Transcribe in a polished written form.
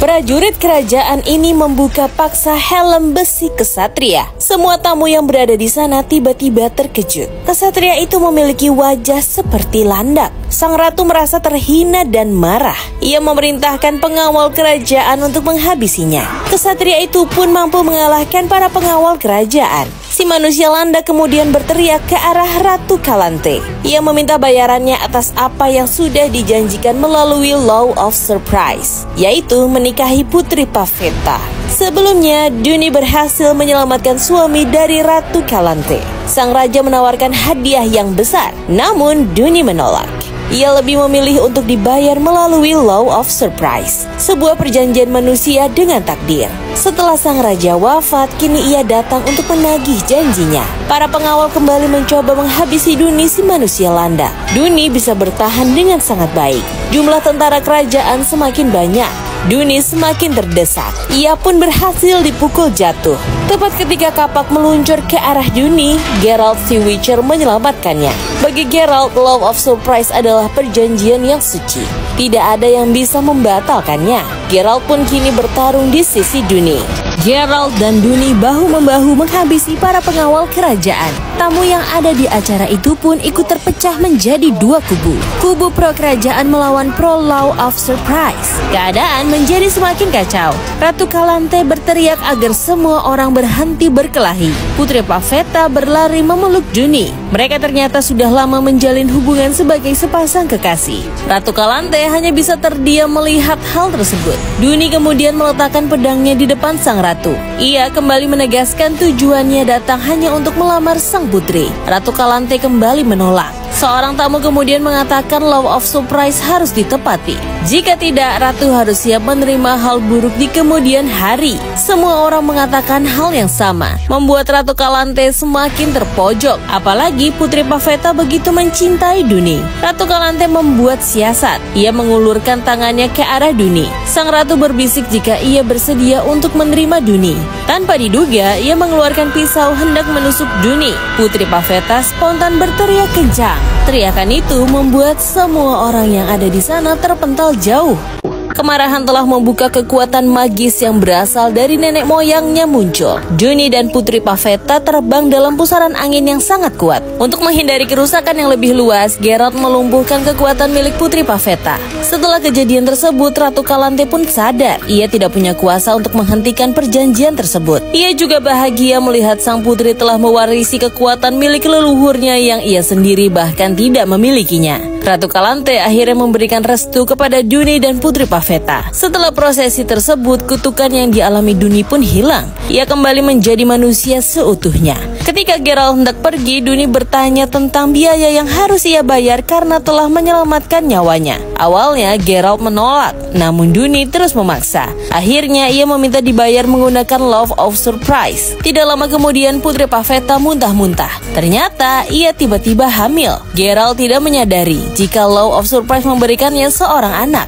Prajurit kerajaan ini membuka paksa helm besi kesatria. Semua tamu yang berada di sana tiba-tiba terkejut. Kesatria itu memiliki wajah seperti landak. Sang ratu merasa terhina dan marah. Ia memerintahkan pengawal kerajaan untuk menghabisinya. Kesatria itu pun mampu mengalahkan para pengawal kerajaan. Si manusia landak kemudian berteriak ke arah Ratu Kalante. Ia meminta bayarannya atas apa yang sudah dijanjikan melalui Law of Surprise, yaitu menikahi Putri Pavetta. Sebelumnya, Duni berhasil menyelamatkan suami dari Ratu Kalante. Sang raja menawarkan hadiah yang besar, namun Duni menolak. Ia lebih memilih untuk dibayar melalui Law of Surprise, sebuah perjanjian manusia dengan takdir. Setelah sang raja wafat, kini ia datang untuk menagih janjinya. Para pengawal kembali mencoba menghabisi Duni si manusia landak. Duni bisa bertahan dengan sangat baik. Jumlah tentara kerajaan semakin banyak. Duni semakin terdesak. Ia pun berhasil dipukul jatuh. Tepat ketika kapak meluncur ke arah Duni, Geralt si Witcher menyelamatkannya. Bagi Geralt, Law of Surprise adalah perjanjian yang suci. Tidak ada yang bisa membatalkannya. Geralt pun kini bertarung di sisi Duni. Geralt dan Duni bahu-membahu menghabisi para pengawal kerajaan. Tamu yang ada di acara itu pun ikut terpecah menjadi dua kubu. Kubu pro kerajaan melawan pro Law of Surprise. Keadaan menjadi semakin kacau. Ratu Kalante berteriak agar semua orang berhenti berkelahi. Putri Pavetta berlari memeluk Duni. Mereka ternyata sudah lama menjalin hubungan sebagai sepasang kekasih. Ratu Kalante hanya bisa terdiam melihat hal tersebut. Duni kemudian meletakkan pedangnya di depan sang ratu. Ia kembali menegaskan tujuannya datang hanya untuk melamar sang putri. Ratu Kalante kembali menolak. Seorang tamu kemudian mengatakan Law of Surprise harus ditepati. Jika tidak, ratu harus siap menerima hal buruk di kemudian hari. Semua orang mengatakan hal yang sama, membuat Ratu Kalante semakin terpojok. Apalagi Putri Pavetta begitu mencintai Duni. Ratu Kalante membuat siasat. Ia mengulurkan tangannya ke arah Duni. Sang ratu berbisik jika ia bersedia untuk menerima Duni. Tanpa diduga, ia mengeluarkan pisau hendak menusuk Duni. Putri Pavetta spontan berteriak kencang. Teriakan itu membuat semua orang yang ada di sana terpental jauh. Kemarahan telah membuka kekuatan magis yang berasal dari nenek moyangnya muncul. Duni dan Putri Pavetta terbang dalam pusaran angin yang sangat kuat. Untuk menghindari kerusakan yang lebih luas, Geralt melumpuhkan kekuatan milik Putri Pavetta. Setelah kejadian tersebut, Ratu Kalante pun sadar ia tidak punya kuasa untuk menghentikan perjanjian tersebut. Ia juga bahagia melihat sang putri telah mewarisi kekuatan milik leluhurnya yang ia sendiri bahkan tidak memilikinya. Ratu Kalante akhirnya memberikan restu kepada Duni dan Putri Pavetta. Setelah prosesi tersebut, kutukan yang dialami Duni pun hilang. Ia kembali menjadi manusia seutuhnya. Ketika Geralt hendak pergi, Duni bertanya tentang biaya yang harus ia bayar karena telah menyelamatkan nyawanya. Awalnya Geralt menolak, namun Duni terus memaksa. Akhirnya ia meminta dibayar menggunakan Law of Surprise. Tidak lama kemudian Putri Pavetta muntah-muntah. Ternyata ia tiba-tiba hamil. Geralt tidak menyadari jika Law of Surprise memberikannya seorang anak.